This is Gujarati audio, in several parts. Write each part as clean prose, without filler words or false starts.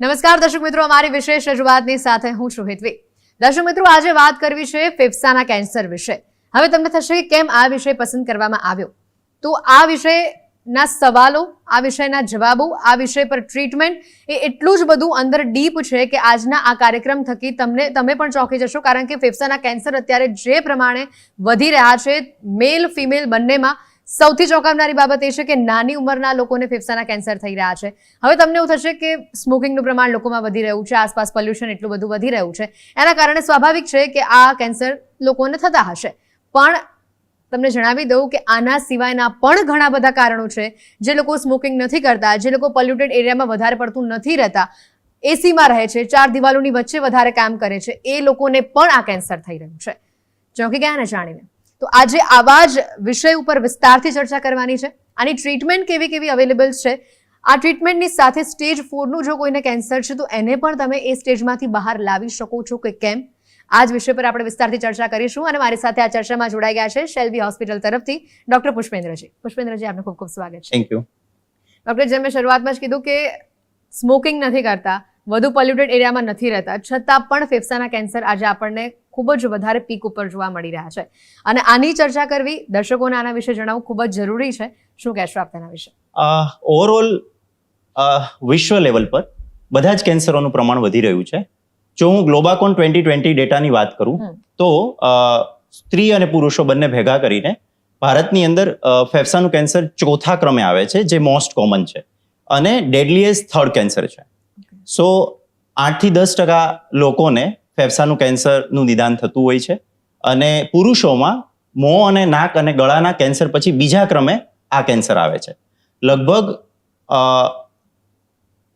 નમસ્કાર દર્શક મિત્રો, અમારી વિશેષ રજૂઆતની સાથે હું છું હેતવી. દર્શક મિત્રો, આજે વાત કરવી છે ફેફસાના કેન્સર વિશે. હવે તમને થશે કે કેમ આ વિષય પસંદ કરવામાં આવ્યો, તો આ વિષયના સવાલો, આ વિષયના જવાબો, આ વિષય પર ટ્રીટમેન્ટ એ એટલું જ બધું અંદર ડીપ છે કે આજના આ કાર્યક્રમ થકી તમે પણ ચોંકી જશો. કારણ કે ફેફસાના કેન્સર અત્યારે જે પ્રમાણે વધી રહ્યા છે, મેલ ફિમેલ બંનેમાં, સૌથી ચોંકાવનારી બાબત એ છે કે નાની ઉંમરના લોકોને ફેફસાના કેન્સર થઈ રહ્યા છે. હવે તમને એવું થશે કે સ્મોકિંગનું પ્રમાણ લોકોમાં વધી રહ્યું છે, આસપાસ પોલ્યુશન એટલું બધું વધી રહ્યું છે, એના કારણે સ્વાભાવિક છે કે આ કેન્સર લોકોને થતા હશે. પણ તમને જણાવી દઉં કે આના સિવાયના પણ ઘણા બધા કારણો છે. જે લોકો સ્મોકિંગ નથી કરતા, જે લોકો પોલ્યુટેડ એરિયામાં વધારે પડતું નથી રહેતા, એસીમાં રહે છે, ચાર દિવાલોની વચ્ચે વધારે કામ કરે છે, એ લોકોને પણ આ કેન્સર થઈ રહ્યું છે. ચોંકી ગયા ને જાણીને? તો આજે આવા જ વિષય ઉપર વિસ્તારથી ચર્ચા કરવાની છે. આની ટ્રીટમેન્ટ કેવી કેવી અવેલેબલ છે, આ ટ્રીટમેન્ટની સાથે સ્ટેજ 4નું જો કોઈને કેન્સર છે તો એને પણ તમે એ સ્ટેજમાંથી બહાર લાવી શકો છો કે કેમ, આ જ વિષય પર આપણે વિસ્તારથી ચર્ચા કરીશું. અને મારી સાથે આ ચર્ચામાં જોડાઈ ગયા છે શેલ્બી હોસ્પિટલ તરફથી ડોક્ટર પુષ્પેન્દ્રજી. પુષ્પેન્દ્રજી, આપનું ખૂબ ખૂબ સ્વાગત છે. Thank you. ડોક્ટર, જેમ મેં શરૂઆતમાં જ કીધું કે સ્મોકિંગ નથી કરતા, વધુ પોલ્યુટેડ એરિયામાં નથી રહેતા, છતાં પણ ફેફસાના કેન્સર આજે આપણને ખૂબ જ વધારે પીક ઉપર જોવા મળી રહ્યા છે. અને આની ચર્ચા કરવી, દર્શકોને આના વિશે જણાવવું ખૂબ જ જરૂરી છે. શું કહેશો આપ તેના વિશે? ઓવરઓલ વિશ્વ લેવલ પર બધા જ કેન્સરોનું પ્રમાણ વધી રહ્યું છે. જો હું ગ્લોબાકોન 2020 ડેટાની વાત કરું તો સ્ત્રી અને પુરુષો બંને ભેગા કરીને ભારતની અંદર ફેફસાનું કેન્સર ચોથા ક્રમે આવે છે, જે મોસ્ટ કોમન છે અને ડેડલીએસ્ટ થર્ડ કેન્સર છે. સો 8 થી 10% લોકોને ફેફસાનું કેન્સરનું નિદાન થતું હોય છે. અને પુરુષોમાં મોં અને નાક અને ગળાના કેન્સર પછી બીજા ક્રમે આ કેન્સર આવે છે. લગભગ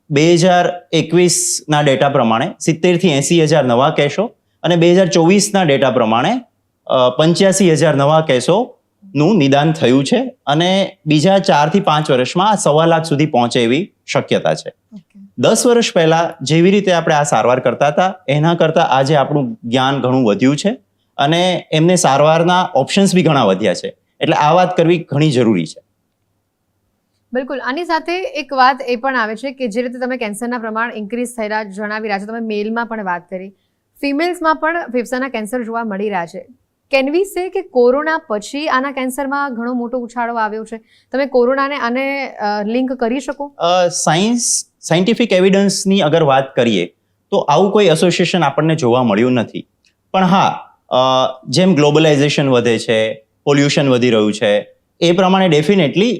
2021ના ડેટા પ્રમાણે 70,000 થી 80,000 નવા કેસો અને 2024ના ડેટા પ્રમાણે 85,000 નવા કેસોનું નિદાન થયું છે. અને બીજા 4 થી 5 વર્ષમાં 1.25 લાખ સુધી પહોંચે એવી શક્યતા છે. 10 વર્ષ પહેલા જેવી રીતે આપણે આ સારવાર કરતા હતા એના કરતાં આજે આપણું જ્ઞાન ઘણું વધ્યું છે અને એમને સારવારના ઓપ્શન્સ બી ઘણા વધ્યા છે. એટલે આ વાત કરવી ઘણી જરૂરી છે. બિલકુલ. આની સાથે એક વાત એ પણ આવે છે કે જે રીતે તમે કેન્સરના પ્રમાણ ઇન્ક્રીઝ થઈ રહ્યા જણાવી રહ્યા છો, તમે મેલમાં પણ વાત કરી, ફિમેલ્સમાં પણ ફેફસાના કેન્સર જોવા મળી રહ્યા છે. કેન વી સે કે કોરોના પછી આના કેન્સરમાં ઘણો મોટો ઉછાળો આવ્યો છે? તમે કોરોનાને આને લિંક કરી શકો? સાયન્ટિફિક એવિડન્સની અગર વાત કરીએ તો આવું કોઈ એસોસિએશન આપણને જોવા મળ્યું નથી. પણ હા, જેમ ગ્લોબલાઇઝેશન વધે છે, પોલ્યુશન વધી રહ્યું છે, એ પ્રમાણે ડેફિનેટલી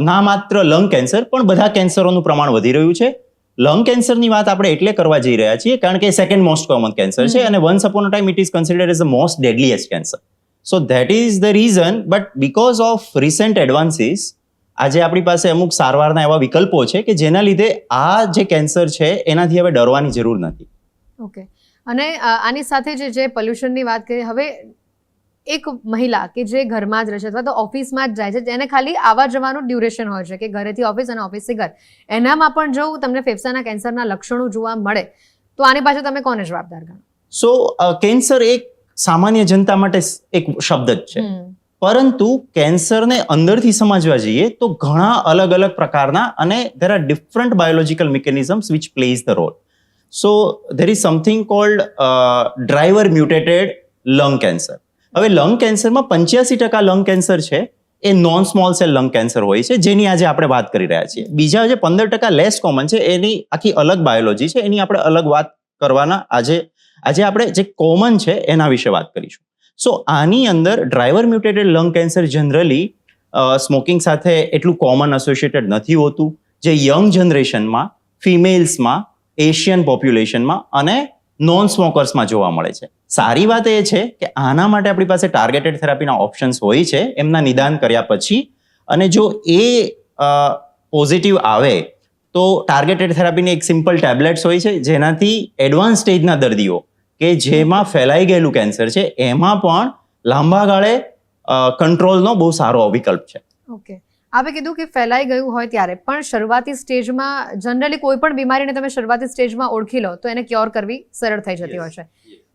ના માત્ર લંગ કેન્સર પણ બધા કેન્સરોનું પ્રમાણ વધી રહ્યું છે. લંગ કેન્સરની વાત આપણે એટલે કરવા જઈ રહ્યા છીએ કારણ કે સેકન્ડ મોસ્ટ કોમન કેન્સર છે અને once upon a time it is considered as the most deadliest cancer. So that is the reason. But because of recent advances આજે આપણી પાસે અમુક સારવારના એવા વિકલ્પો છે કે જેના લીધે આ જે કેન્સર છે એનાથી હવે ડરવાની જરૂર નથી. ઓકે. અને આની સાથે જે પોલ્યુશનની વાત કરીએ, હવે એક મહિલા કે જે ઘરમાં જ રહે છે અથવા તો ઓફિસમાં જ જાય છે, જેને ખાલી આવવા જવાનું ડ્યુરેશન હોય છે કે ઘરેથી ઓફિસ અને ઓફિસથી ઘર, એનામાં પણ જો તમને ફેફસાના કેન્સરના લક્ષણો જોવા મળે તો આની પાછળ તમે કોને જવાબદાર ગણો? સો કેન્સર એક સામાન્ય જનતા માટે એક શબ્દ જ છે, પરંતુ કેન્સરને અંદરથી સમજવા જઈએ તો ઘણા અલગ અલગ પ્રકારના અને there are different biological mechanisms which plays the role. So there is something called driver mutated lung cancer. હવે લંગ કેન્સરમાં 85% લંગ કેન્સર છે એ non small cell lung cancer હોય છે, જેની આજે આપણે વાત કરી રહ્યા છીએ. બીજા જે 15% લેસ કોમન છે એની આખી અલગ બાયોલોજી છે, એની આપણે અલગ વાત કરવાના આજે આપણે જે કોમન છે એના વિશે વાત કરીશું. સો આની અંદર driver mutated lung cancer generally smoking સાથે એટલું કોમન એસોસિએટેડ નથી હોતું, જે યંગ જનરેશનમાં, ફિમેલ્સમાં, એશિયન પોપ્યુલેશનમાં અને નોન સ્મોકર્સમાં જોવા મળે છે. સારી વાત એ છે કે આના માટે આપણી પાસે ટાર્ગેટેડ થેરાપીના ઓપ્શન્સ હોય છે એમના નિદાન કર્યા પછી. અને જો એ પોઝિટિવ આવે તો ટાર્ગેટેડ થેરાપીની એક સિમ્પલ ટેબ્લેટ્સ હોય છે જેનાથી એડવાન્સ સ્ટેજના દર્દીઓ કે જેમાં ફેલાઈ ગયેલું કેન્સર છે એમાં પણ લાંબા ગાળે કંટ્રોલનો બહુ સારો વિકલ્પ છે. ઓકે. આપે કીધું કે ફેલાઈ ગયું હોય ત્યારે પણ શરૂઆતી સ્ટેજમાં જનરલી કોઈ પણ બીમારીને તમે શરૂઆતી સ્ટેજમાં ઓળખી લો તો એને ક્યોર કરવી સરળ થઈ જતી હોય છે.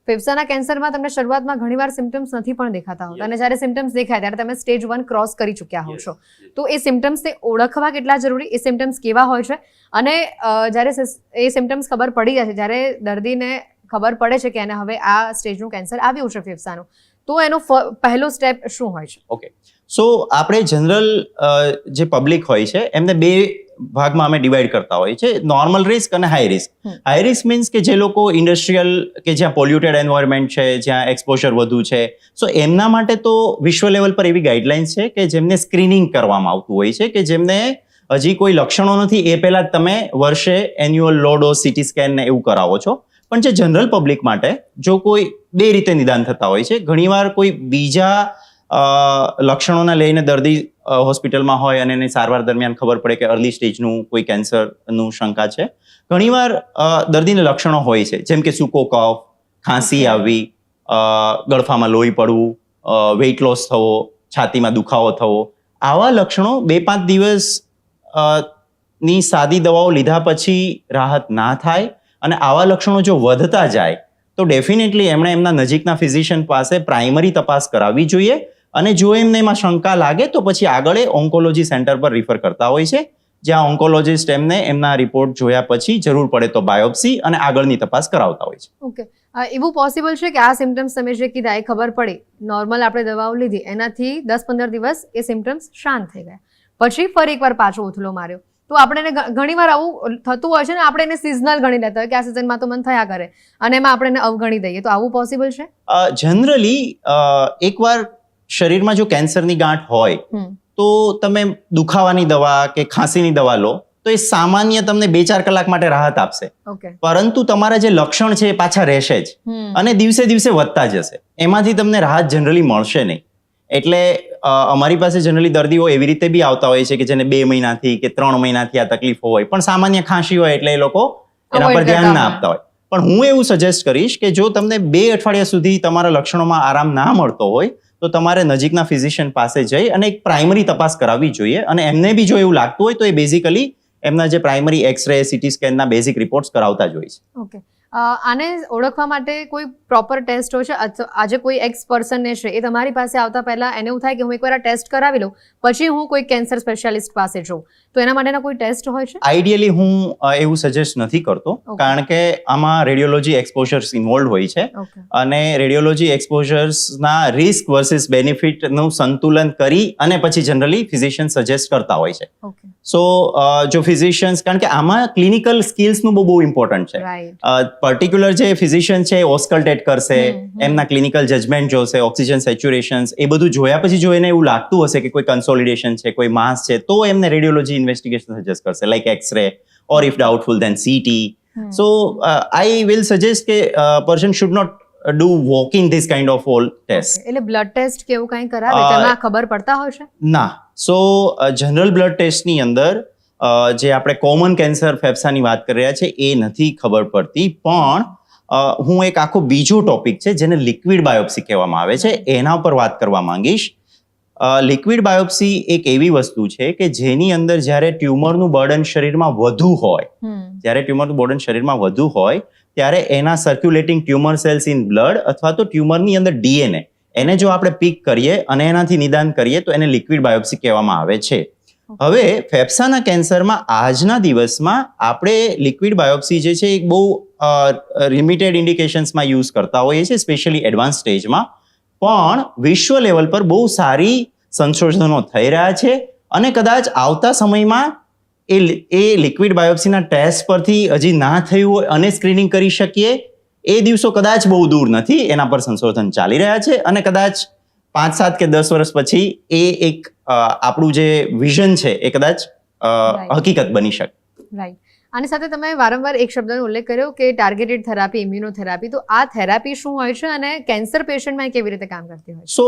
ફેફસાના કેન્સરમાં તમને શરૂઆતમાં ઘણીવાર સિમ્ટમ્સ નથી પણ દેખાતા હોતા અને જ્યારે સિમ્ટમ્સ દેખાય ત્યારે તમે સ્ટેજ 1 ક્રોસ કરી ચૂક્યા હો છો. તો એ સિમ્ટમ્સને ઓળખવા કેટલા જરૂરી, એ સિમ્ટમ્સ કેવા હોય છે, અને જ્યારે એ સિમ્ટમ્સ ખબર પડી જાય છે, જ્યારે દર્દીને ખબર પડે છે કે એને હવે આ સ્ટેજનું કેન્સર આવ્યું છે ફેફસાનું, તો એનો પહેલો સ્ટેપ શું હોય છે? ઓકે, સો આપણે જનરલ જે પબ્લિક હોય છે એમને બે ભાગમાં અમે ડિવાઈડ કરતા હોય છે, નોર્મલ રિસ્ક અને high risk. High risk means કે જે લોકો ઇન્ડસ્ટ્રીયલ કે જ્યાં પોલ્યુટેડ એન્વાયરમેન્ટ છે, જ્યાં એક્સપોઝર વધુ છે, સો એમના માટે તો વિશ્વ લેવલ પર એવી ગાઈડલાઇન્સ છે કે જેમને સ્ક્રીનિંગ કરવામાં આવતું હોય છે, કે જેમને હજી કોઈ લક્ષણો નથી એ પહેલા તમે વર્ષે એન્યુઅલ લો ડોઝ સીટી સ્કેન ને એવું કરાવો છો. પણ જે જનરલ પબ્લિક માટે જો કોઈ બે રીતે નિદાન થતા હોય છે, ઘણીવાર કોઈ બીજા લક્ષણોને લઈને દર્દી હોસ્પિટલમાં હોય અને એની સારવાર દરમિયાન ખબર પડે કે અર્લી સ્ટેજનું કોઈ કેન્સરનું શંકા છે. ઘણીવાર દર્દીને લક્ષણો હોય છે, જેમ કે સૂકો કફ, ખાંસી આવવી, ગળફામાં લોહી પડવું, વેઇટ લોસ થવો, છાતીમાં દુખાવો થવો. આવા લક્ષણો 2-5 દિવસ ની સાદી દવાઓ લીધા પછી રાહત ના થાય અને આવા લક્ષણો જો વધતા જાય તો ડેફિનેટલી એમણે એમના નજીકના ફિઝિશિયન પાસે પ્રાઇમરી તપાસ કરાવવી જોઈએ, અને જો એમને એમાં શંકા લાગે તો પછી આગળ ઓન્કોલોજી સેન્ટર પર રિફર કરતા હોય છે, જ્યાં ઓન્કોલોજીસ્ટ એમને એમના રિપોર્ટ જોયા પછી જરૂર પડે તો બાયોપ્સી અને આગળની તપાસ કરાવતા હોય છે. ઓકે, એવું પોસિબલ છે કે આ સિમ્ટમ્સ તમે જે કીધા એ ખબર પડી, નોર્મલ આપણે દવાઓ લીધી, એનાથી 10-15 દિવસ એ સિમ્ટમ્સ શાંત થઈ ગયા, પછી ફરી એકવાર પાછો ઉથલો માર્યો, તો આપણે ઘણીવાર આવું થતું હોય છે ને, આપણે એને સિઝનલ ગણી લેતા હોય કે આ સિઝનમાં તો મન થયા કરે અને એમાં આપણે એને અવગણી દઈએ, તો આવું પોસિબલ છે? જનરલી એકવાર શરીરમાં જો કેન્સરની ગાંઠ હોય તો તમે દુખાવાની દવા કે ખાંસીની દવા લો તો એ સામાન્ય તમને 2-4 કલાક માટે રાહત આપશે, પરંતુ તમારા જે લક્ષણ છે એ પાછા રહેશે જ અને દિવસે દિવસે વધતા જશે, એમાંથી તમને રાહત જનરલી મળશે નહીં. એટલે અમારી પાસે જનરલી દર્દીઓ એવી રીતે બી આવતા હોય છે કે જેને 2 મહિનાથી કે 3 મહિનાથી આ તકલીફો હોય, પણ સામાન્ય ખાંસી હોય એટલે એ લોકો એના પર ધ્યાન ના આપતા હોય. પણ હું એવું સજેસ્ટ કરીશ કે જો તમને 2 અઠવાડિયા સુધી તમારા લક્ષણોમાં આરામ ના મળતો હોય તો તમારે નજીકના ફિઝિશિયન પાસે જઈ અને એક પ્રાઇમરી તપાસ કરાવવી જોઈએ, અને એમને બી જો એવું લાગતું હોય તો એ બેઝિકલી એમના જે પ્રાઇમરી એક્સરે, સીટી સ્કેનના બેઝિક રિપોર્ટ્સ કરાવતા જ હોય છે. ઓકે, આને ઓળખવા માટે કોઈ પ્રોપર ટેસ્ટ હોય છે? આજે કોઈ એક્સ પર્સનને છે, એ તમારી પાસે આવતા પહેલા એને એવું થાય કે હું એકવાર આ ટેસ્ટ કરાવી લઉં પછી હું કોઈ કેન્સર સ્પેશિયાલિસ્ટ પાસે જઉં, તો એના માટેના કોઈ ટેસ્ટ હોય છે? આઈડિયલી હું એવું સજેસ્ટ નથી કરતો, કારણ કે આમાં રેડિયોલોજી એક્સપોઝર્સ ઇન્વોલ્વ હોય છે, અને રેડિયોલોજી એક્સપોઝર્સના રિસ્ક વર્સિસ બેનિફિટનું સંતુલન કરી અને પછી જનરલી ફિઝિશિયન સજેસ્ટ કરતા હોય છે. સો જો ફિઝિશિયન્સ, કારણ કે આમાં ક્લિનિકલ સ્કિલ્સનું બહુ ઇમ્પોર્ટન્ટ છે. પર્ટિક્યુલર જે ફિઝિશિયન છે ઓસ્કલ્ટેટ કરશે, એમના ક્લિનિકલ જજમેન્ટ જોશે, ઓક્સિજન સેચ્યુરેશન્સ, એ બધું જોયા પછી જો એને એવું લાગતું હશે કે કોઈ કન્સોલિડેશન છે, કોઈ માસ છે, તો એમને રેડિયોલોજી ઇન્વેસ્ટિગેશન સજેસ્ટ કરશે, like x ray or if doubtful then CT. So I will suggest કે person should not do walking this kind of all test. એટલે બ્લડ ટેસ્ટ કે એવું કંઈ કરાવે તેમાં ખબર પડતા હોય છે? ના, સો જનરલ બ્લડ ટેસ્ટની અંદર જે આપણે કોમન કેન્સર ફેફસાની વાત કરી રહ્યા છે એ નથી ખબર પડતી, પણ હું એક આખો બીજો ટોપિક છે જેને લિક્વિડ બાયોપ્સી કહેવામાં આવે છે એના ઉપર વાત કરવા માંગીશ. લિક્વિડ બાયોપ્સી એક એવી વસ્તુ છે કે જેની અંદર જ્યારે ટ્યુમરનું બર્ડન શરીરમાં વધુ હોય ત્યારે એના circulating tumour cells in blood અથવા તો ટ્યુમરની અંદર ડીએનએ, એને જો આપણે પીક કરીએ અને એનાથી નિદાન કરીએ તો એને લિક્વિડ બાયોપ્સી કહેવામાં આવે છે. હવે ફેફસાના કેન્સરમાં આજના દિવસમાં આપણે લિક્વિડ બાયોપ્સી જે છે એક બહુ લિમિટેડ ઇન્ડિકેશન્સમાં યુઝ કરતા હોઈએ છીએ, સ્પેશિયલી એડવાન્સ સ્ટેજમાં, પણ વિશ્વ લેવલ પર બહુ સારી સંશોધનો થઈ રહ્યા છે અને કદાચ આવતા સમયમાં એ લિક્વિડ બાયોપ્સીના ટેસ્ટ પરથી હજી ના થયું હોય અને સ્ક્રીનિંગ કરી શકીએ, એ દિવસો કદાચ બહુ દૂર નથી, એના પર સંશોધન ચાલી રહ્યા છે અને કદાચ 5, 7 કે 10 વર્ષ પછી એ એક આપણું જે વિઝન છે એ કદાચ હકીકત બની શકે. રાઈટ. આની સાથે તમે વારંવાર એક શબ્દનો ઉલ્લેખ કર્યો કે ટાર્ગેટેડ થેરાપી, ઇમ્યુનોથેરાપી, તો આ થેરાપી શું હોય છે અને કેન્સર પેશન્ટમાં કેવી રીતે કામ કરતી હોય છે? સો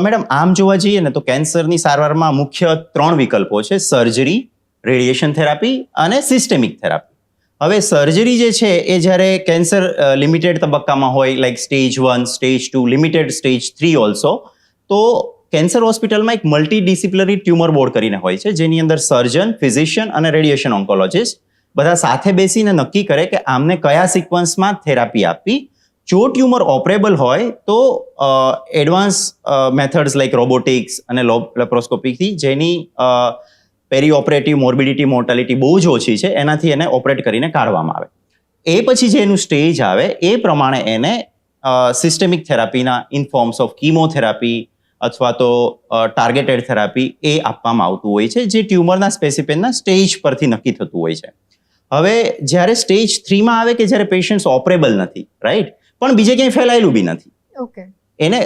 મેડમ, આમ જોવા જઈએ ને તો કેન્સરની સારવારમાં મુખ્ય 3 વિકલ્પો છે: સર્જરી, રેડિયેશન થેરાપી અને સિસ્ટેમિક થેરાપી. હવે સર્જરી જે છે એ જ્યારે કેન્સર લિમિટેડ તબક્કામાં હોય, like stage 1, stage 2, limited stage 3 also, તો કેન્સર હોસ્પિટલમાં એક મલ્ટીડિસિપ્લિનરી ટ્યુમર બોર્ડ કરીને હોય છે, જેની અંદર સર્જન, ફિઝિશિયન અને રેડિયેશન ઓન્કોલોજિસ્ટ બધા સાથે બેસીને નક્કી કરે કે આમને કયા સિક્વન્સમાં થેરાપી આપવી. જો ટ્યુમર ઓપરેબલ હોય તો એડવાન્સ મેથડ્સ લાઈક રોબોટિક્સ અને લેપ્રોસ્કોપીથી જેની પેરી ઓપરેટિવ મોર્બિડિટી મોર્ટાલિટી બહુ જ ઓછી છે એનાથી એને ઓપરેટ કરીને કાઢવામાં આવે. એ પછી જે એનું સ્ટેજ આવે એ પ્રમાણે એને સિસ્ટેમિક થેરાપીના ઇન ફોર્મ્સ ઓફ કીમોથેરાપી અથવા તો ટાર્ગેટેડ થેરાપી એ આપવામાં આવતું હોય છે, જે ટ્યુમરના સ્પેસિફિકના સ્ટેજ પરથી નક્કી થતું હોય છે. હવે જ્યારે સ્ટેજ 3માં આવે કે જ્યારે પેશન્ટ ઓપરેબલ નથી, રાઈટ, પણ બીજે ક્યાંય ફેલાયેલું બી નથી, ઓકે, એને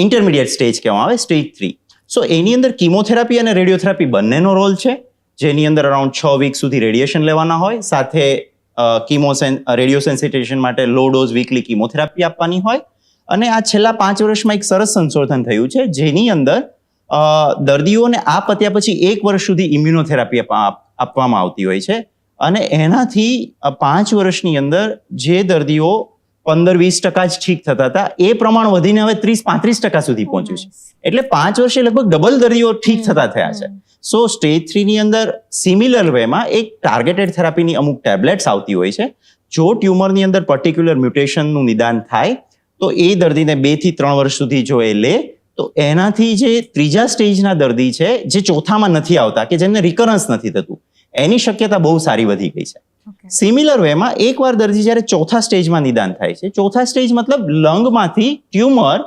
ઇન્ટરમીડિયેટ સ્ટેજ કહેવામાં આવે, સ્ટેજ 3. સો એની અંદર કીમોથેરાપી અને રેડિયોથેરાપી બંનેનો રોલ છે, જેની અંદર અરાઉન્ડ 6 વીક સુધી રેડિયેશન લેવાના હોય, સાથે રેડિયો સેન્સિટાઇઝેશન માટે લો ડોઝ વીકલી કીમોથેરાપી આપવાની હોય. અને આ છેલ્લા 5 વર્ષમાં એક સરસ સંશોધન થયું છે, જેની અંદર દર્દીઓને આ પત્યા પછી 1 વર્ષ સુધી ઇમ્યુનોથેરાપી આપવામાં આવતી હોય છે. અને એનાથી 5 વર્ષની અંદર જે દર્દીઓ 15-20% જ ઠીક થતા હતા એ પ્રમાણ વધીને હવે 30-35% સુધી પહોંચ્યું છે. એટલે 5 વર્ષે લગભગ ડબલ દર્દીઓ ઠીક થતા થયા છે. સો સ્ટેજ 3 ની અંદર સિમિલર વેમાં એક ટાર્ગેટેડ થેરાપીની અમુક ટેબ્લેટ્સ આવતી હોય છે. જો ટ્યુમરની અંદર પર્ટિક્યુલર મ્યુટેશનનું નિદાન થાય તો એ દર્દીને 2 થી 3 વર્ષ સુધી જો એ લે તો એનાથી જે ત્રીજા સ્ટેજના દર્દી છે, જે ચોથામાં નથી આવતા, કે જેમને રિકરન્સ નથી થતું, એની શક્યતા બહુ સારી વધી ગઈ છે. સિમિલર વેમાં એકવાર દર્દી જ્યારે ચોથા સ્ટેજમાં નિદાન થાય છે, ચોથા સ્ટેજ મતલબ લંગમાંથી ટ્યુમર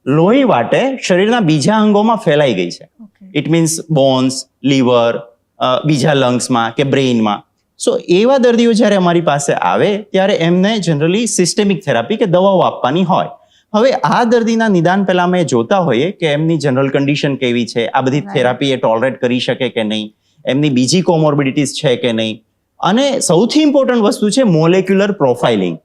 લોહી વાટે શરીરના બીજા અંગોમાં ફેલાઈ ગઈ છે. ઇટ મીન્સ બોન્સ, લીવર, બીજા લંગ્સમાં કે બ્રેઇનમાં. સો એવા દર્દીઓ જ્યારે અમારી પાસે આવે ત્યારે એમને જનરલી સિસ્ટેમિક થેરાપી કે દવાઓ આપવાની હોય. હવે આ દર્દીના નિદાન પહેલા અમે જોતા હોઈએ કે એમની જનરલ કન્ડિશન કેવી છે, આ બધી થેરાપી એ ટોલરેટ કરી શકે કે નહીં, એમની બીજી કોમોર્બિડિટીઝ છે કે નહીં. અને સૌથી ઇમ્પોર્ટન્ટ વસ્તુ છે મોલેક્યુલર પ્રોફાઇલિંગ.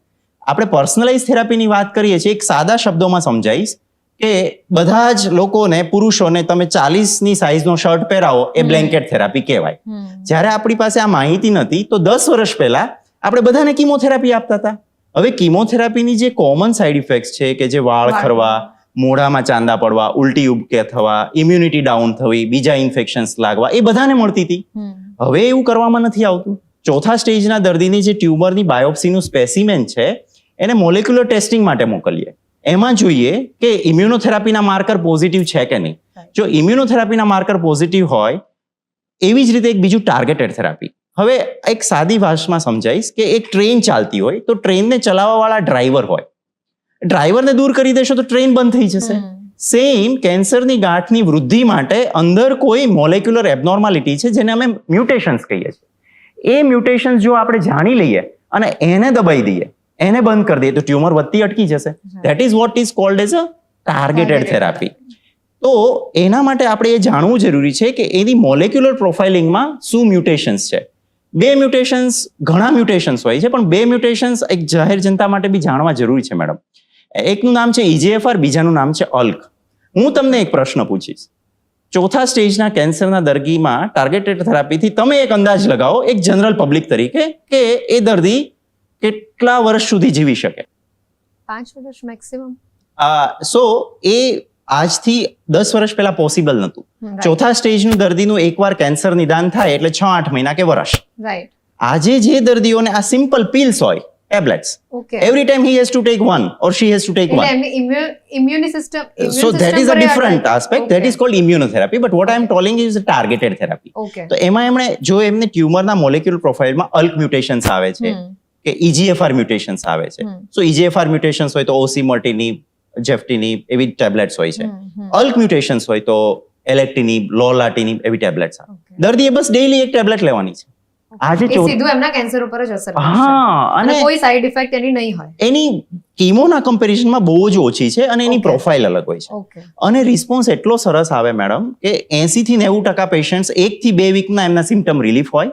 આપણે પર્સનલાઇઝ થેરાપીની વાત કરીએ છીએ, એક સાદા શબ્દોમાં સમજાવીશ કે બધા જ લોકોને, પુરુષોને તમે 40ની સાઇઝનો શર્ટ પહેરાવો એ બ્લેન્કેટ થેરાપી કહેવાય. જ્યારે આપણી પાસે આ માહિતી નથી તો 10 વર્ષ પહેલા આપણે બધાને કીમોથેરાપી આપતા હતા. હવે કીમોથેરાપીની જે કોમન સાઇડ ઇફેક્ટ્સ છે કે જે વાળ ખરવા, મોઢામાં ચાંદા પડવા, ઉલટી ઉબકે થવા, ઇમ્યુનિટી ડાઉન થવી, બીજા ઇન્ફેક્શન્સ લાગવા, એ બધાને મળતી હતી. હવે એવું કરવામાં નથી આવતું. ચોથા સ્ટેજના દર્દીની જે ટ્યુમરની બાયોપ્સીનું સ્પેસિમેન છે એને મોલેક્યુલર ટેસ્ટિંગ માટે મોકલીએ. એમાં જોઈએ કે ઇમ્યુનોથેરાપીના માર્કર પોઝિટિવ છે કે નહીં. જો ઇમ્યુનોથેરાપીના માર્કર પોઝિટિવ હોય, એવી જ રીતે એક બીજું ટાર્ગેટેડ થેરાપી. હવે એક સાદી ભાષામાં સમજાવીશ કે એક ટ્રેન ચાલતી હોય તો ટ્રેનને ચલાવવાવાળા ડ્રાઈવર હોય. ડ્રાઈવરને દૂર કરી દેશો તો ટ્રેન બંધ થઈ જશે. સેમ કેન્સરની ગાંઠની વૃદ્ધિ માટે અંદર કોઈ મોલેક્યુલર એબનોર્માલિટી છે જેને અમે મ્યુટેશન્સ કહીએ છીએ. એ મ્યુટેશન્સ જો આપણે જાણી લઈએ અને એને દબાઈ દઈએ, એને બંધ કરી દઈએ તો ટ્યુમર વધતી અટકી જશે. That is what is called as a targeted therapy. તો એના માટે આપણે એ જાણવું જરૂરી છે કે એની મોલેક્યુલર પ્રોફાઇલિંગમાં શું મ્યુટેશન્સ છે. 2 મ્યુટેશન્સ, ઘણા મ્યુટેશન્સ હોય છે, પણ 2 મ્યુટેશન્સ એક જાહેર જનતા માટે બી જાણવા જરૂરી છે મેડમ. એકનું નામ છે EGFR, બીજાનું નામ છે અલ્ક. હું તમને એક પ્રશ્ન પૂછીશ. ચોથા સ્ટેજના કેન્સરના દર્દીમાં ટાર્ગેટેડ થેરાપીથી તમે એક અંદાજ લગાવો એક જનરલ પબ્લિક તરીકે કે એ દર્દી કેટલા વર્ષ સુધી જીવી શકે? 5 વર્ષ મેક્સિમમ. સો એ આજથી 10 વર્ષ પહેલા પોસિબલ નહોતું. ચોથા સ્ટેજનું દર્દીનું એકવાર કેન્સર નિદાન થાય એટલે 6-8 મહિના કે વર્ષ. રાઈટ. આજે જે દર્દીઓને આ સિમ્પલ પિલ્સ હોય, tablets, every time he has to take one or she has to take one. Immune system. So that is a different aspect. That is called immunotherapy. But what I am telling you is a targeted therapy. તો એમાં એમણે જો એમને ટ્યુમરના મોલેક્યુલર પ્રોફાઇલમાં અલ્ક મ્યુટેશન્સ આવે છે કે EGFR મ્યુટેશન્સ આવે છે. સો EGFR મ્યુટેશન્સ હોય તો ઓસીમર્ટિનિબ, જેફ્ટિનિબ એવી ટેબ્લેટ્સ હોય છે. અલ્ક મ્યુટેશન્સ હોય તો એલેક્ટિનિબ, લોલાટિનિબ એવી ટેબ્લેટ્સ આવે. દર્દીએ બસ ડેઈલી એક ટેબ્લેટ લેવાની છે. આજે સીધું એમના કેન્સર ઉપર જ અસર કરશે. હા, અને કોઈ સાઇડ ઇફેક્ટ એની નહીં હોય. એની કીમોના કમ્પેરિઝનમાં બહુ જ ઓછી છે અને એની પ્રોફાઇલ અલગ હોય છે. અને રિસ્પોન્સ એટલો સરસ આવે મેડમ કે 80 થી 90% પેશન્ટ્સ 1 થી 2 વીકના એમના સિમ્પટમ રિલીફ હોય.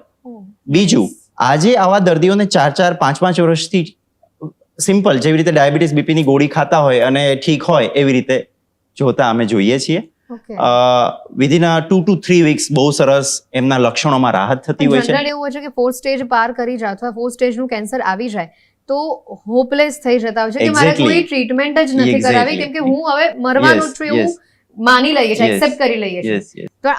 બીજું, આજે આવા દર્દીઓને 4-4, 5-5 વર્ષથી સિમ્પલ જેવી રીતે ડાયાબિટીસ, બીપીની ગોળી ખાતા હોય અને ઠીક હોય એવી રીતે જોતા અમે જોઈએ છીએ. વિધિન 2 to 3 વીક્સ બહુ સરસ એમના લક્ષણોમાં રાહત થતી હોય છે. જનરલી એવું હોય છે કે 4th સ્ટેજ પાર કરી જાય અથવા 4th સ્ટેજનું કેન્સર આવી જાય તો હોપલેસ થઈ જતા હોય છે કે મારે કોઈ ટ્રીટમેન્ટ જ નથી કરાવી કેમ કે હું હવે મરવાનું છું એવું માની લઈએ છીએ, એક્સેપ્ટ કરી લઈએ છીએ. તો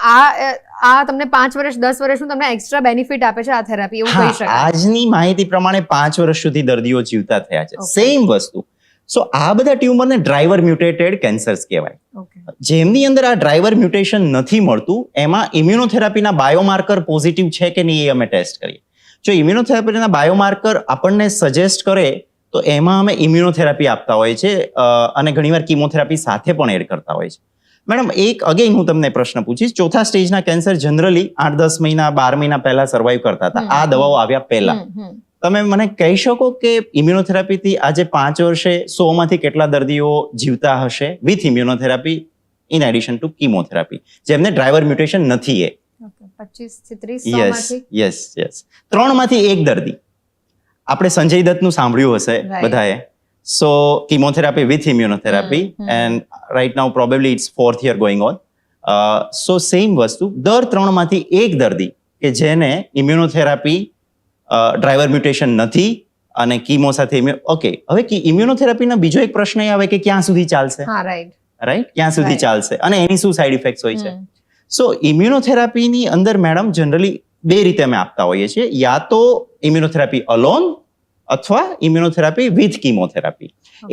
આ તમને 5 વર્ષ 10 વર્ષનું તમને એક્સ્ટ્રા બેનિફિટ આપે છે આ થેરાપી, એવું કહી શકાય. આજની માહિતી પ્રમાણે 5 વર્ષ સુધી દર્દીઓ જીવતા થયા છે. Okay. સેમ વસ્તુ. સો આ બધા ટ્યુમરને ડ્રાઈવર મ્યુટેટેડ કેન્સર્સ કહેવાય. ઓકે. જેમની અંદર આ ડ્રાઈવર મ્યુટેશન નથી મળતું એમાં ઇમ્યુનોથેરાપીના બાયોમાર્કર પોઝિટિવ છે કે નહીં એ અમે ટેસ્ટ કરીએ. જો ઇમ્યુનોથેરાપીના બાયોમાર્કર આપણને સજેસ્ટ કરે તો એમાં અમે ઇમ્યુનોથેરાપી આપતા હોય છે અને ઘણીવાર કીમોથેરાપી સાથે પણ એડ કરતા હોય છે. મેડમ એક અગેન હું તમને પ્રશ્ન પૂછીશ, ચોથા સ્ટેજના કેન્સર જનરલી 8-10 મહિના 12 મહિના પહેલા સર્વાઈવ કરતા હતા આ દવાઓ આવ્યા પહેલા. તમે મને કહી શકો કે ઇમ્યુનોથેરાપીથી આજે 5 વર્ષે 100માંથી કેટલા દર્દીઓ જીવતા હશે with immunotherapy in addition to chemotherapy, જેમને ડ્રાઈવર મ્યુટેશન નથી? એ 25 થી 30 માંથી યસ 3માંથી 1 દર્દી. આપણે સંજય દત્તનું સાંભળ્યું હશે Right. બધાએ. So chemotherapy with immunotherapy and right now probably it's 4th year going on. So same વસ્તુ, દર 3માંથી 1 દર્દી કે જેને ઇમ્યુનોથેરાપી ડ્રાઈવર મ્યુટેશન નથી અને કીમો સાથે ઓકે. હવે ઇમ્યુનોથેરાપીનો બીજો એક પ્રશ્ન એ આવે કે ક્યાં સુધી ચાલશે? હા, રાઈટ. ક્યાં સુધી Right. ચાલશે અને એની શું સાઈડ ઇફેક્ટ્સ હોય છે? સો ઇમ્યુનોથેરાપીની અંદર મેડમ જનરલી 2 રીતે અમે આપતા હોઈએ છીએ, યા તો ઇમ્યુનોથેરાપી અલોન અથવા ઇમ્યુનોથેરાપી વિથ કીમોથેરાપી.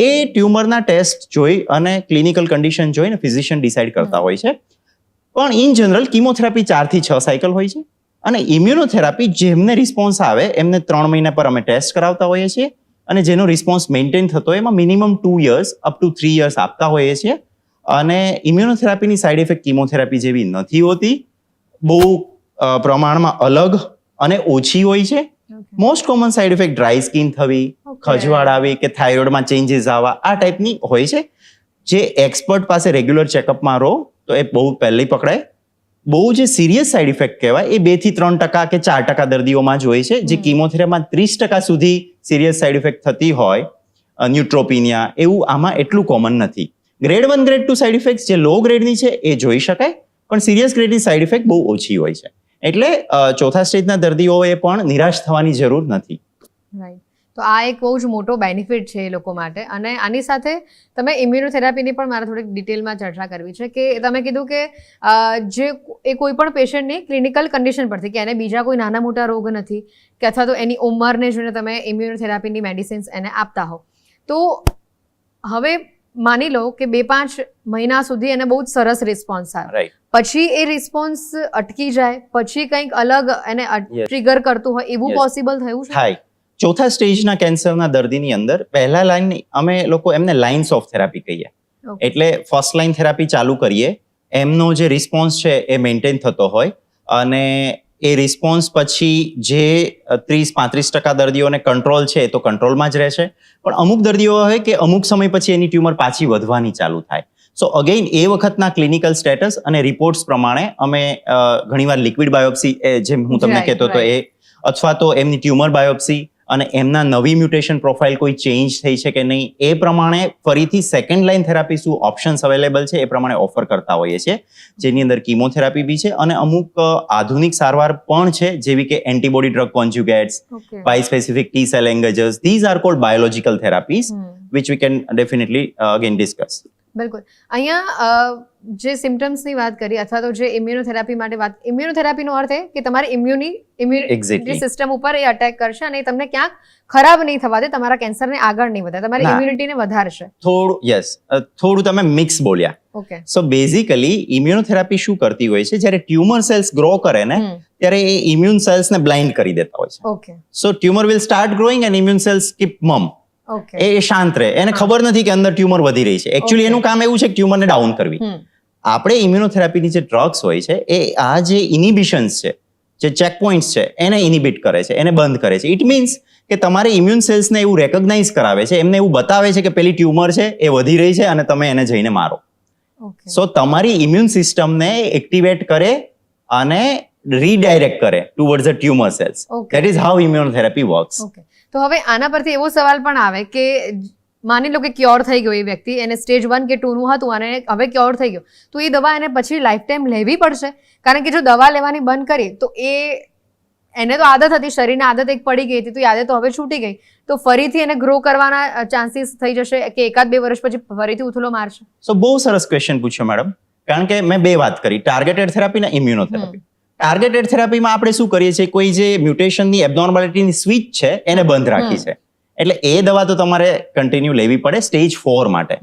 એ ટ્યુમરના ટેસ્ટ જોઈ અને ક્લિનિકલ કન્ડિશન જોઈને ફિઝિશિયન ડિસાઇડ કરતા હોય છે. પણ ઇન જનરલ કીમોથેરાપી 4 થી 6 સાયકલ હોય છે અને ઇમ્યુનોથેરાપી જેમને રિસ્પોન્સ આવે એમને 3 મહિના પર અમે ટેસ્ટ કરાવતા હોઈએ છીએ અને જેનો રિસ્પોન્સ મેન્ટેન થતો હોય એમાં minimum 2 years up to 3 years આપતા હોઈએ છીએ. અને ઇમ્યુનોથેરાપીની સાઈડ ઇફેક્ટ કીમોથેરાપી જેવી નથી હોતી, બહુ પ્રમાણમાં અલગ અને ઓછી હોય છે. Most common side effect dry skin થવી, ખજવાળ આવી કે થાઇરોઇડમાં ચેન્જીસ આવવા, આ ટાઈપની હોય છે. જે એક્સપર્ટ પાસે રેગ્યુલર ચેકઅપમાં રહો તો એ બહુ પહેલી પકડાય. બહુ જે સિરિયસ સાઈડ ઇફેક્ટ કહેવાય એ 2 થી 3% કે 4% દર્દીઓમાં જ હોય છે. જે કીમોથેરાપીમાં 30% સુધી સિરિયસ સાઈડ ઇફેક્ટ થતી હોય, ન્યુટ્રોપિનિયા, એવું આમાં એટલું કોમન નથી. ગ્રેડ 1 ગ્રેડ 2 સાઈડ ઇફેક્ટ જે લો ગ્રેડની છે એ જોઈ શકાય, પણ સિરિયસ ગ્રેડની સાઈડ ઇફેક્ટ બહુ ઓછી હોય છે. એટલે ચોથા સ્ટેજના દર્દીઓએ પણ નિરાશ થવાની જરૂર નથી. રાઈટ. તો આ એક બહુ જ મોટો બેનિફિટ છે એ લોકો માટે. અને આની સાથે તમે ઇમ્યુનોથેરાપીની પણ મારે થોડીક ડિટેલમાં ચર્ચા કરવી છે કે તમે કીધું કે જે એ કોઈ પણ પેશન્ટની ક્લિનિકલ કન્ડિશન પરથી કે એને બીજા કોઈ નાના મોટા રોગ નથી કે અથવા તો એની ઉંમરને જોઈને તમે ઇમ્યુનોથેરાપીની મેડિસિન્સ એને આપતા હો, તો હવે માની લો કે 2-5 મહિના સુધી એને બહુ જ સરસ રિસ્પોન્સ આવે, પછી એ રિસ્પોન્સ અટકી જાય, પછી કંઈક અલગ એને ટ્રિગર કરતું હોય, એવું પોસિબલ થયું છે? થાય. ચોથા સ્ટેજના કેન્સરના દર્દીની અંદર પહેલા લાઈન અમે લોકો એમને લાઇન્સ ઓફ થેરાપી કહીએ. એટલે ફર્સ્ટ લાઈન થેરાપી ચાલુ કરીએ, એમનો જે રિસ્પોન્સ છે એ મેન્ટેન થતો હોય અને એ રિસ્પોન્સ પછી જે 30-35% દર્દીઓને કંટ્રોલ છે તો કંટ્રોલમાં જ રહેશે, પણ અમુક દર્દીઓ હોય કે અમુક સમય પછી એની ટ્યુમર પાછી વધવાની ચાલુ થાય. સો અગેઇન એ વખતના ક્લિનિકલ સ્ટેટસ અને રિપોર્ટ્સ પ્રમાણે અમે ઘણીવાર લિક્વિડ બાયોપ્સી જેમ હું તમને કહેતો હતો એ, અથવા તો એમની ટ્યુમર બાયોપ્સી અને એમના નવી મ્યુટેશન પ્રોફાઇલ કોઈ ચેન્જ થઈ છે કે નહીં એ પ્રમાણે ફરીથી સેકન્ડ લાઇન થેરાપી શું ઓપ્શન્સ અવેલેબલ છે એ પ્રમાણે ઓફર કરતા હોઈએ છીએ, જેની અંદર કીમોથેરાપી બી છે અને અમુક આધુનિક સારવાર પણ છે જેવી કે antibody drug conjugates, bispecific T cell engagers. These are called biological therapies which we can definitely again discuss. બિલકુલ. અહીંયા જે સિમ્ટમ્સની વાત કરી અથવા તો જે ઇમ્યુનોથેરાપી માટે વાત, ઇમ્યુનોથેરાપીનો અર્થ એ કે તમારી ઇમ્યુનિટી સિસ્ટમ ઉપર એ અટેક કરશે અને એ તમને ક્યાંક ખરાબ નહીં થવા દે, તમારા કેન્સરને આગળ નહીં વધારે, તમારી ઇમ્યુનિટીને વધારશે. થોડું તમે મિક્સ બોલ્યા. ઓકે. સો બેઝિકલી ઇમ્યુનોથેરાપી શું કરતી હોય છે, જ્યારે ટ્યુમર સેલ્સ ગ્રો કરે ને ત્યારે એ ઇમ્યુન સેલ્સને બ્લાઇન્ડ કરી દેતા હોય છે. Okay. So tumour will start growing and immune cells keep mum. એ શાંત રહે, એને ખબર નથી કે અંદર ટ્યુમર વધી રહી છે. એકચ્યુઅલી એનું કામ એવું છે કે ટ્યુમરને ડાઉન કરવી. આપણે ઇમ્યુનોથેરાપીની જે ડ્રગ્સ હોય છે એ આ જે ઇનિબિશન્સ છે, જે ચેક પોઈન્ટ્સ છે એને ઇનિબિટ કરે છે, એને બંધ કરે છે. ઇટ મીન્સ કે તમારે ઇમ્યુન સેલ્સને એવું રેકોગ્નાઇઝ કરાવે છે, એમને એવું બતાવે છે કે પેલી ટ્યુમર છે એ વધી રહી છે અને તમે એને જઈને મારો. સો તમારી ઇમ્યુન સિસ્ટમને એક્ટિવેટ કરે અને રીડાયરેક્ટ કરે towards the tumour cells. That is how immunotherapy works. તો હવે આના પરથી એવો સવાલ પણ આવે કે માની લો કે ક્યોર થઈ ગયો એ વ્યક્તિ, એને સ્ટેજ 1 કે 2 નું હતું અને હવે ક્યોર થઈ ગયો, તો એ દવા એને પછી લાઈફ ટાઈમ લેવી પડશે? કારણ કે જો દવા લેવાની બંધ કરી તો એને તો આદત હતી, શરીરને આદત એક પડી ગઈ હતી, તો એ આદત તો હવે છૂટી ગઈ, તો ફરીથી એને ગ્રો કરવાના ચાન્સીસ થઈ જશે કે 1-2 વર્ષ પછી ફરીથી ઉથલો મારશે? સો બહુ સરસ ક્વેશ્ચન પૂછ્યો મેડમ, કારણ કે મેં 2 વાત કરી, ટાર્ગેટેડ થેરાપી અને ઇમ્યુનોથેરાપી. ટાર્ગેટેડ થેરાપીમાં આપણે શું કરીએ છીએ, કોઈ જે મ્યુટેશનની એબનોર્માલિટીની સ્વિચ છે એને બંધ રાખી છે, એટલે એ દવા તો તમારે કન્ટિન્યુ લેવી પડે સ્ટેજ 4 માટે,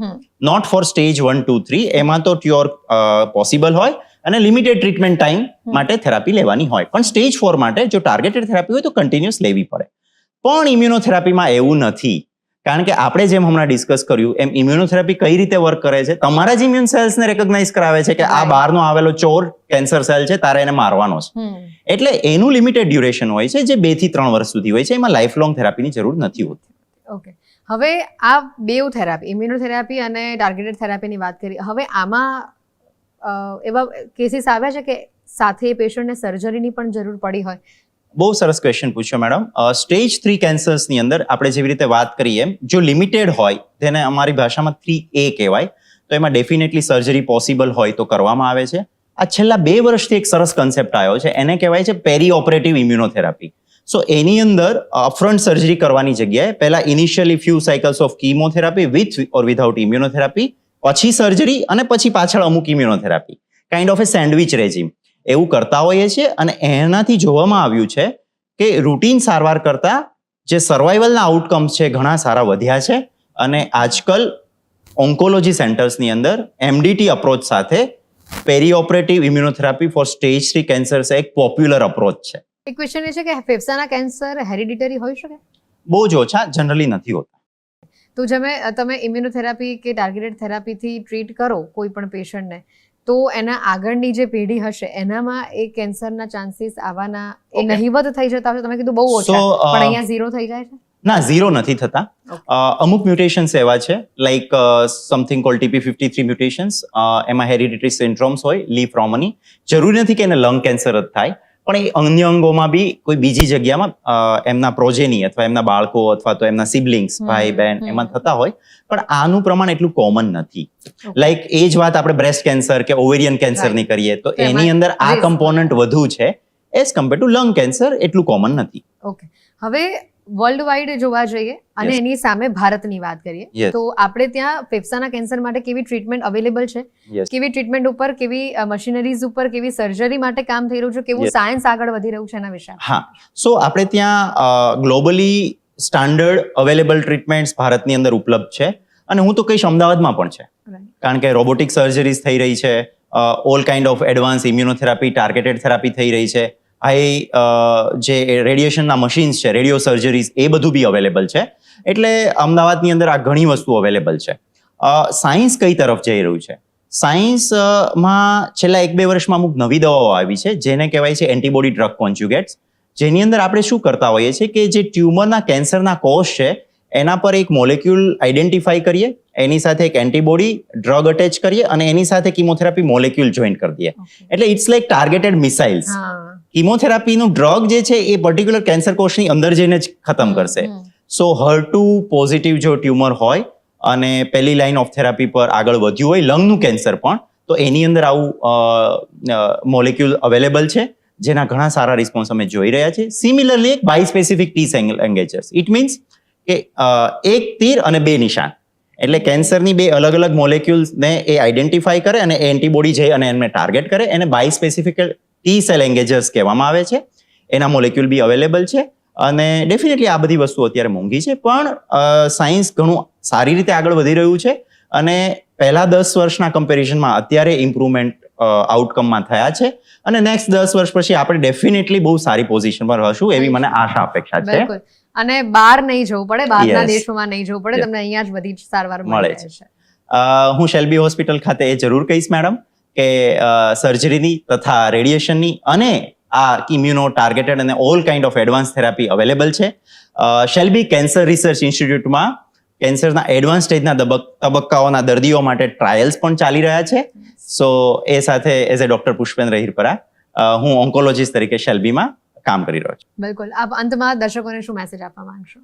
નોટ ફોર સ્ટેજ 1, 2, 3. એમાં તો ટ્યોર પોસિબલ હોય અને લિમિટેડ ટ્રીટમેન્ટ ટાઈમ માટે થેરાપી લેવાની હોય, પણ સ્ટેજ 4 માટે જો ટાર્ગેટેડ થેરાપી હોય તો કન્ટિન્યુઅસ લેવી પડે. પણ ઇમ્યુનોથેરાપીમાં એવું નથી, કારણ કે આપણે જેમ હમણાં ડિસ્કસ કર્યું એમ ઇમ્યુનોથેરાપી કઈ રીતે વર્ક કરે છે, તમારા જ ઇમ્યુન સેલ્સને રેકોગ્નાઇઝ કરાવે છે કે આ બહારનો આવેલો ચોર કેન્સર સેલ છે, તારે એને મારવાનો છે. એટલે એનું લિમિટેડ ડ્યુરેશન હોય છે જે 2 થી 3 વર્ષ સુધી હોય છે, એમાં લાઈફ લોંગ થેરાપીની જરૂર નથી હોતી. ઓકે, હવે આ બેઉ થેરાપી, ઇમ્યુનોથેરાપી અને ટાર્ગેટેડ થેરાપીની વાત કરી, હવે આમાં એવા કેસીસ આવ્યા છે કે સાથે પેશન્ટને સર્જરીની પણ જરૂર પડી હોય? બહુ સરસ ક્વેશ્ચન પૂછ્યો મેડમ. સ્ટેજ 3 કેન્સર્સની અંદર આપણે જેવી રીતે વાત કરીએ એમ, જો લિમિટેડ હોય, તેને અમારી ભાષામાં 3A કહેવાય, તો એમાં ડેફિનેટલી સર્જરી પોસિબલ હોય તો કરવામાં આવે છે. આ છેલ્લા 2 વર્ષથી એક સરસ કન્સેપ્ટ આવ્યો છે, એને કહેવાય છે પેરી ઓપરેટિવ ઇમ્યુનોથેરાપી. સો એની અંદર અપફ્રન્ટ સર્જરી કરવાની જગ્યાએ પહેલા initially few cycles of chemotherapy with or without immunotherapy, પછી સર્જરી અને પછી પાછળ અમુક immunotherapy, kind of A sandwich regime એવું કરતા હોઈએ છીએ. અને એનાથી જોવામાં આવ્યું છે કે રૂટીન સારવાર કરતા જે સર્વાઇવલના આઉટકમ્સ છે ઘણા સારા વધ્યા છે. અને આજકાલ ઓન્કોલોજી સેન્ટર્સની અંદર MDT અપ્રોચ સાથે perioperative immunotherapy for stage 3 cancers એક પોપ્યુલર અપ્રોચ છે. એક ક્વેશ્ચન એ છે કે ફેફસાના કેન્સર હેરિડિટરી હોઈ શકે? બહુ જ ઓછા, જનરલી નથી હોતા. તો તમે ઇમ્યુનોથેરાપી કે ટાર્ગેટેડ થેરાપીથી ટ્રીટ કરો કોઈ પણ પેશન્ટને, તો એના આગળની જે પેઢી હશે એનામાં એ કેન્સરના ચાન્સીસ આવવાના એ નહિવત થઈ જતા હશે? તમે કીધું બહુ ઓછા, પણ અહીંયા 0 થઈ જાય છે? ના, 0 નથી થતા. અમુક મ્યુટેશન્સ એવા છે like something cold TP53 mutations, એમાં હેરિડિટરી સિન્ડ્રોમ્સ હોય, લીફ રોમની. જરૂરી નથી કે એને લંગ કેન્સર જ થાય, પણ એ અન્ય અંગોમાં બી કોઈ બીજી જગ્યામાં એમના પ્રોજેની અથવા એમના બાળકો અથવા તો એમના સિબલિંગ્સ, ભાઈ બહેન, એમાં થતા હોય, પણ આનું પ્રમાણ એટલું કોમન નથી. લાઈક એ જ વાત આપણે બ્રેસ્ટ કેન્સર કે ઓવેરિયન કેન્સરની કરીએ તો એની અંદર આ કમ્પોનન્ટ વધુ છે, as compare to lung cancer એટલું કોમન નથી. ઓકે, હવે વર્લ્ડ વાઇડ જોવા જઈએ અને એની સામે ભારતની વાત કરીએ તો આપણે ત્યાં ફેફસાના કેન્સર માટે કેવી ટ્રીટમેન્ટ અવેલેબલ છે, કેવી ટ્રીટમેન્ટ ઉપર, કેવી મશીનરીઝ ઉપર, કેવી સર્જરી માટે કામ થઈ રહ્યું છે, કેવું સાયન્સ આગળ વધી રહ્યું છે એના વિશે? હા, સો આપણે ત્યાં ગ્લોબલી સ્ટાન્ડર્ડ અવેલેબલ ટ્રીટમેન્ટ્સ ભારતની અંદર ઉપલબ્ધ છે, અને હું તો કહીશ અમદાવાદમાં પણ છે, કારણ કે રોબોટિક સર્જરીઝ થઈ રહી છે, all kind of advance immunotherapy, targeted therapy થઈ રહી છે, જે રેડિયેશનના મશીન્સ છે, રેડિયો સર્જરીઝ, એ બધું બી અવેલેબલ છે. એટલે અમદાવાદની અંદર આ ઘણી વસ્તુ અવેલેબલ છે. સાયન્સ કઈ તરફ જઈ રહ્યું છે? સાયન્સમાં છેલ્લા 1-2 વર્ષમાં અમુક નવી દવાઓ આવી છે જેને કહેવાય છે એન્ટીબોડી ડ્રગ કોન્જ્યુગેટ્સ, જેની અંદર આપણે શું કરતા હોઈએ છીએ કે જે ટ્યુમરના કેન્સરના કોષ છે એના પર એક મોલેક્યુલ આઈડેન્ટિફાઈ કરીએ, એની સાથે એક એન્ટીબોડી ડ્રગ અટેચ કરીએ અને એની સાથે કીમોથેરાપી મોલેક્યુલ જોઈન કરી દઈએ. એટલે ઇટ્સ લાઈક ટાર્ગેટેડ મિસાઇલ્સ. કીમોથેરાપીનું ડ્રગ જે છે એ પર્ટિક્યુલર કેન્સર કોષની અંદર જઈને જ ખતમ કરશે. સો HER2 પોઝિટિવ જો ટ્યુમર હોય અને પહેલી લાઇન ઓફ થેરાપી પર આગળ વધ્યું હોય લંગનું કેન્સર પણ, તો એની અંદર આવું મોલેક્યુલ અવેલેબલ છે જેના ઘણા સારા રિસ્પોન્સ અમે જોઈ રહ્યા છીએ. સિમિલરલી એક બાયસ્પેસિફિક ટી સેલ એન્ગેજર્સ, ઇટ મીન્સ કે એક તીર અને 2 નિશાન, એટલે કેન્સરની 2 અલગ અલગ મોલેક્યુલ્સને એ આઈડેન્ટિફાઈ કરે અને એન્ટીબોડી જઈ અને એમને ટાર્ગેટ કરે, એને બાયસ્પેસિફિક ટી સેલ એન્ગેજર્સ કહેવામાં આવે છે. એના મોલેક્યુલ બી અવેલેબલ છે અને ડેફિનેટલી આ બધી વસ્તુ અત્યારે મોંઘી છે, પણ સાયન્સ ઘણું સારી રીતે આગળ વધી રહ્યું છે અને પહેલા 10 વર્ષના કમ્પેરિઝનમાં અત્યારે ઇમ્પ્રુવમેન્ટ આઉટકમમાં થયા છે અને નેક્સ્ટ 10 વર્ષ પછી આપણે ડેફિનેટલી બહુ સારી પોઝિશન પર હશું એવી મને આશા અપેક્ષા છે. અને બહાર નહીં જવું પડે, બહારના દેશોમાં નહીં જવું પડે, તમને અહીંયા જ બધી સારવાર મળે છે. હું શેલ્બી હોસ્પિટલ ખાતે એ જરૂર કહીશ મેડમ કે સર્જરીની તથા રેડિયેશનની અને આ ઇમ્યુનો ટાર્ગેટેડ અને all kind of advance therapy available છે. શેલ્બી કેન્સર રિસર્ચ ઇન્સ્ટિટ્યૂટમાં કેન્સરના એડવાન્સ સ્ટેજના તબક્કાઓના દર્દીઓ માટે ટ્રાયલ્સ પણ ચાલી રહ્યા છે. સો એ સાથે as a doctor Pushpendra Hirpara હું ઓન્કોલોજીસ્ટ તરીકે શેલ્બીમાં કામ કરી રહ્યો છું. બિલકુલ. આપ અંતમાં દર્શકોને શું મેસેજ આપવા માંગશો?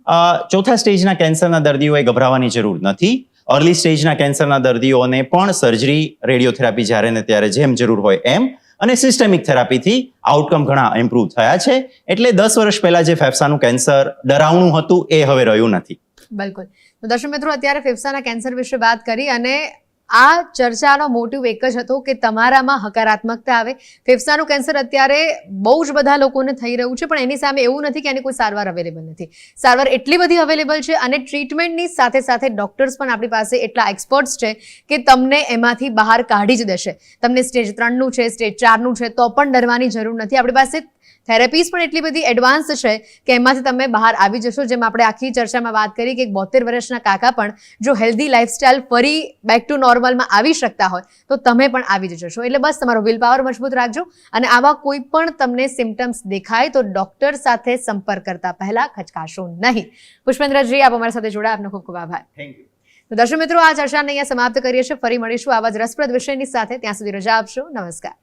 ચોથા સ્ટેજના કેન્સરના દર્દીઓએ ગભરાવાની જરૂર નથી. અર્લી સ્ટેજના કેન્સરના દર્દીઓને પણ સર્જરી, રેડિયોથેરાપી જ્યારે ને ત્યારે જેમ જરૂર હોય એમ, અને સિસ્ટેમિક થેરાપીથી આઉટકમ ઘણા ઇમ્પ્રુવ થયા છે. એટલે 10 વર્ષ પહેલા જે ફેફસાનું કેન્સર ડરાવણું હતું એ હવે રહ્યું નથી. બિલકુલ. તો દર્શક મિત્રો, અત્યારે ફેફસાના કેન્સર વિશે વાત કરી અને આ ચર્ચાનો મોટિવ એક જ હતો કે તમારામાં હકારાત્મકતા આવે. ફેફસાનું કેન્સર અત્યારે બહુ જ બધા લોકોને થઈ રહ્યું છે, પણ એની સામે એવું નથી કે એની કોઈ સારવાર અવેલેબલ નથી. સારવાર એટલી બધી અવેલેબલ છે અને ટ્રીટમેન્ટની સાથે સાથે ડોક્ટર્સ પણ આપણી પાસે એટલા એક્સપર્ટ્સ છે કે તમને એમાંથી બહાર કાઢી જ દેશે. તમને સ્ટેજ 3નું છે, સ્ટેજ 4નું છે તો પણ ડરવાની જરૂર નથી. આપણી પાસે થેરેપીઝ પણ એટલી બધી એડવાન્સ છે કે એમાંથી તમે બહાર આવી જશો. જેમ આપણે આખી ચર્ચામાં વાત કરી કે 72 વર્ષના કાકા પણ જો હેલ્ધી લાઇફસ્ટાઇલ ફરી બેક ટુ નોર્મલમાં આવી શકતા હોય તો તમે પણ આવી જ જશો. એટલે બસ તમારો વિલ પાવર મજબૂત રાખજો અને આવા કોઈ પણ તમને સિમ્ટમ્સ દેખાય તો ડોક્ટર સાથે સંપર્ક કરતા પહેલા ખચકાશો નહીં. પુષ્પેન્દ્રજી, આપ અમારી સાથે જોડાયા, આપનો ખૂબ ખૂબ આભાર. Thank you. તો દર્શક મિત્રો, આ ચર્ચાને અહીંયા સમાપ્ત કરીએ છીએ. ફરી મળીશું આવા જ રસપ્રદ વિષયની સાથે. ત્યાં સુધી રજા આપશો. નમસ્કાર.